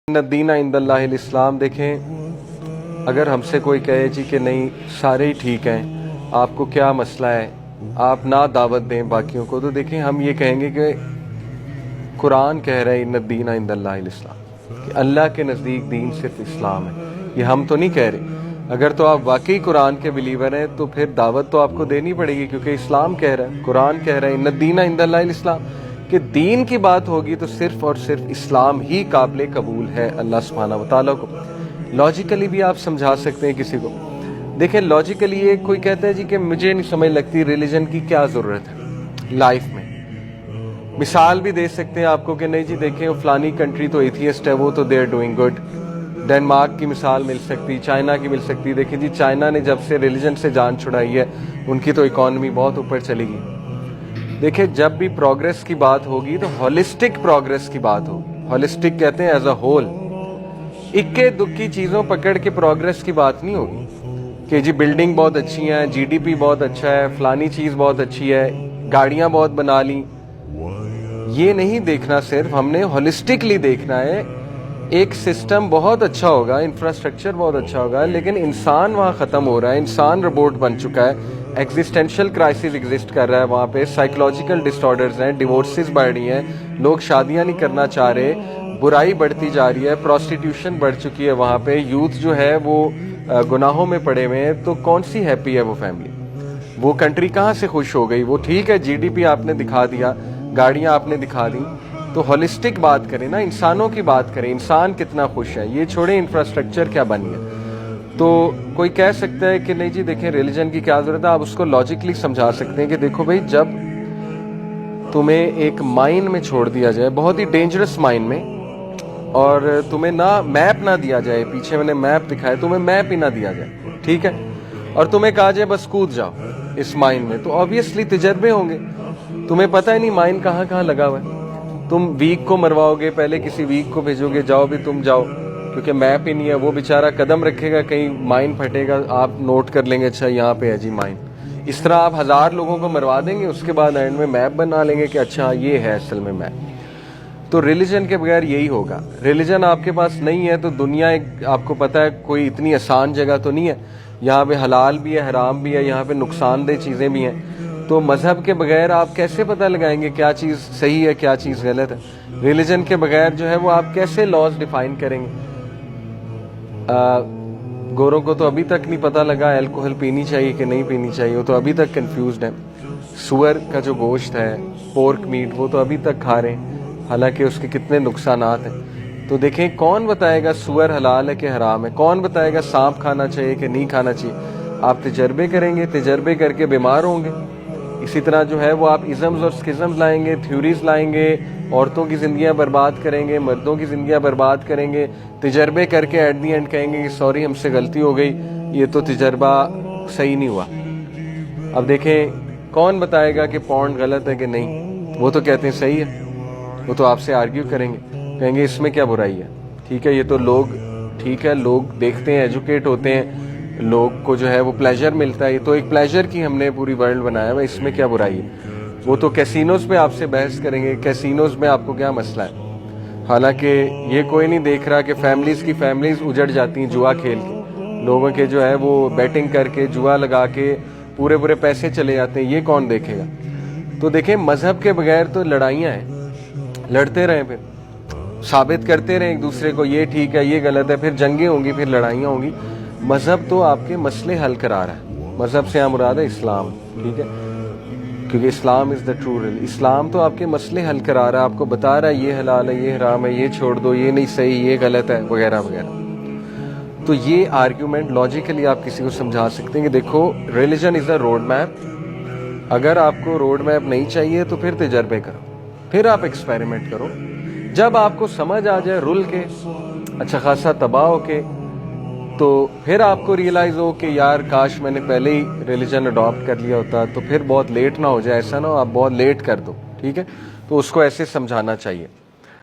ان الدین عند اللہ الاسلام. دیکھیں اگر ہم سے کوئی کہے جی کہ نہیں سارے ہی ٹھیک ہیں، آپ کو کیا مسئلہ ہے، آپ نہ دعوت دیں باقیوں کو، تو دیکھیں ہم یہ کہیں گے کہ قرآن کہہ رہے ہیں ان الدین عند اللہ الاسلام، کہ اللہ کے نزدیک دین صرف اسلام ہے. یہ ہم تو نہیں کہہ رہے. اگر تو آپ واقعی قرآن کے بلیور ہیں تو پھر دعوت تو آپ کو دینی پڑے گی، کیونکہ اسلام کہہ رہا ہے، قرآن کہہ رہا ہے ان الدین عند اللہ الاسلام، کہ دین کی بات ہوگی تو صرف اور صرف اسلام ہی قابل قبول ہے اللہ سبحانہ و تعالیٰ کو. لاجیکلی بھی آپ سمجھا سکتے ہیں کسی کو. دیکھیں لاجیکلی یہ کوئی کہتا ہے جی کہ مجھے نہیں سمجھ لگتی ریلیجن کی کیا ضرورت ہے لائف میں. مثال بھی دے سکتے ہیں آپ کو کہ نہیں جی دیکھیں فلانی کنٹری تو ایتھیسٹ ہے، وہ تو they are doing good. Denmark کی مثال مل سکتی، چائنا کی مل سکتی. دیکھیں جی چائنا نے جب سے ریلیجن سے جان چھڑائی ہے ان کی تو اکانومی بہت اوپر چلی گئی. دیکھیں جب بھی پروگریس کی بات ہوگی تو ہولسٹک پروگریس کی بات ہوگی. ہولسٹک کہتے ہیں ایز اے ہول، اکے دکھی چیزوں پکڑ کے پروگریس کی بات نہیں ہوگی کہ جی بلڈنگ بہت اچھی ہیں، جی ڈی پی بہت اچھا ہے، فلانی چیز بہت اچھی ہے، گاڑیاں بہت بنا لیں. یہ نہیں دیکھنا، صرف ہم نے ہولسٹکلی دیکھنا ہے. ایک سسٹم بہت اچھا ہوگا، انفراسٹرکچر بہت اچھا ہوگا، لیکن انسان وہاں ختم ہو رہا ہے، انسان روبوٹ بن چکا ہے، ایگزسٹینشل کرائسس ایگزسٹ کر رہا ہے وہاں پہ، سائیکولوجیکل ڈسٹارڈرز ہیں، ڈیورسز بڑھ رہی ہیں، لوگ شادیاں نہیں کرنا چاہ رہے، برائی بڑھتی جا رہی ہے، پروسٹیٹیوشن بڑھ چکی ہے وہاں پہ، یوتھ جو ہے وہ گناہوں میں پڑے ہوئے ہیں. تو کون سی ہیپی ہے وہ فیملی؟ وہ کنٹری کہاں سے خوش ہو گئی؟ وہ ٹھیک ہے جی ڈی پی آپ نے دکھا دیا، گاڑیاں آپ نے دکھا دی، تو ہولسٹک بات کریں نا، انسانوں کی بات کریں، انسان کتنا خوش ہے. یہ چھوڑیں انفراسٹرکچر کیا بن گیا. تو کوئی کہہ سکتا ہے کہ نہیں جی دیکھیں ریلیجن کی کیا ضرورت ہے. آپ اس کو لاجکلی سمجھا سکتے ہیں کہ دیکھو بھائی، جب تمہیں ایک مائن میں چھوڑ دیا جائے، بہت ہی ڈینجرس مائن میں، اور تمہیں نہ میپ نہ دیا جائے، پیچھے میں نے میپ دکھایا، تمہیں میپ ہی نہ دیا جائے، ٹھیک ہے، اور تمہیں کہا جائے بس کود جاؤ اس مائن میں، تو آبویسلی تجربے ہوں گے. تمہیں پتہ ہی نہیں مائن کہاں کہاں لگا ہوا ہے. تم ویک کو مرواؤ گے، پہلے کسی ویک کو بھیجو گے، جاؤ بھی تم جاؤ، کیونکہ میپ ہی نہیں ہے. وہ بیچارہ قدم رکھے گا، کہیں مائن پھٹے گا، آپ نوٹ کر لیں گے اچھا یہاں پہ ہے جی مائن. اس طرح آپ 1000 لوگوں کو مروا دیں گے، اس کے بعد اینڈ میں میپ بنا لیں گے کہ اچھا یہ ہے اصل میں میپ. تو ریلیجن کے بغیر یہی ہوگا. ریلیجن آپ کے پاس نہیں ہے تو دنیا ایک، آپ کو پتہ ہے کوئی اتنی آسان جگہ تو نہیں ہے. یہاں پہ حلال بھی ہے، حرام بھی ہے، یہاں پہ نقصان دہ چیزیں بھی ہیں. تو مذہب کے بغیر آپ کیسے پتہ لگائیں گے کیا چیز صحیح ہے کیا چیز غلط ہے؟ ریلیجن کے بغیر جو ہے وہ آپ کیسے لاز ڈیفائن کریں گے؟ گوروں کو تو ابھی تک نہیں پتہ لگا الکوہل پینی چاہیے کہ نہیں پینی چاہیے، وہ تو ابھی تک کنفیوزڈ ہیں. سور کا جو گوشت ہے، پورک میٹ، وہ تو ابھی تک کھا رہے ہیں، حالانکہ اس کے کتنے نقصانات ہیں. تو دیکھیں کون بتائے گا سور حلال ہے کہ حرام ہے؟ کون بتائے گا سانپ کھانا چاہیے کہ نہیں کھانا چاہیے؟ آپ تجربے کریں گے، تجربے کر کے بیمار ہوں گے. اسی طرح جو ہے وہ آپ ازمز اور سکزمز لائیں گے، تھیوریز لائیں گے، عورتوں کی زندگیاں برباد کریں گے، مردوں کی زندگیاں برباد کریں گے، تجربے کر کے ایٹ دی اینڈ کہیں گے کہ سوری ہم سے غلطی ہو گئی، یہ تو تجربہ صحیح نہیں ہوا. اب دیکھیں کون بتائے گا کہ پورن غلط ہے کہ نہیں؟ وہ تو کہتے ہیں صحیح ہے. وہ تو آپ سے آرگیو کریں گے، کہیں گے اس میں کیا برائی ہے، ٹھیک ہے یہ تو لوگ، ٹھیک ہے لوگ دیکھتے ہیں، ایجوکیٹ ہوتے ہیں، لوگ کو جو ہے وہ پلیجر ملتا ہے، یہ تو ایک پلیجر کی ہم نے پوری ورلڈ بنایا ہے، اس میں کیا برائی ہے. وہ تو کیسینوز پہ آپ سے بحث کریں گے، کیسینوز میں آپ کو کیا مسئلہ ہے. حالانکہ یہ کوئی نہیں دیکھ رہا کہ فیملیز کی فیملیز اجڑ جاتی ہیں جوا کھیل کے، لوگوں کے جو ہے وہ بیٹنگ کر کے جوا لگا کے پورے پیسے چلے جاتے ہیں. یہ کون دیکھے گا؟ تو دیکھیں مذہب کے بغیر تو لڑائیاں ہیں، لڑتے رہیں، پھر ثابت کرتے رہیں ایک دوسرے کو یہ ٹھیک ہے یہ غلط ہے، پھر جنگیں ہوں گی، پھر لڑائیاں ہوں گی. مذہب تو آپ کے مسئلے حل کرا رہا ہے. مذہب سے مراد ہے اسلام، ٹھیک ہے، کیونکہ اسلام از دا ٹرو ریلیجن. اسلام تو آپ کے مسئلے حل کرا رہا ہے، آپ کو بتا رہا ہے یہ حلال ہے یہ حرام ہے، یہ چھوڑ دو، یہ نہیں صحیح، یہ غلط ہے، وغیرہ وغیرہ. تو یہ آرگیومنٹ لاجیکلی آپ کسی کو سمجھا سکتے ہیں کہ دیکھو religion is a road map. اگر آپ کو روڈ میپ نہیں چاہیے تو پھر تجربے کرو، پھر آپ ایکسپیریمنٹ کرو. جب آپ کو سمجھ آ جائے رول کے، اچھا خاصا تباہ ہو کے، تو پھر آپ کو ریئلائز ہو کہ یار کاش میں نے پہلے ہی ریلیجن اڈاپٹ کر لیا ہوتا، تو پھر بہت لیٹ نہ ہو جائے، ایسا نہ ہو آپ بہت لیٹ کر دو، ٹھیک ہے. تو اس کو ایسے سمجھانا چاہیے.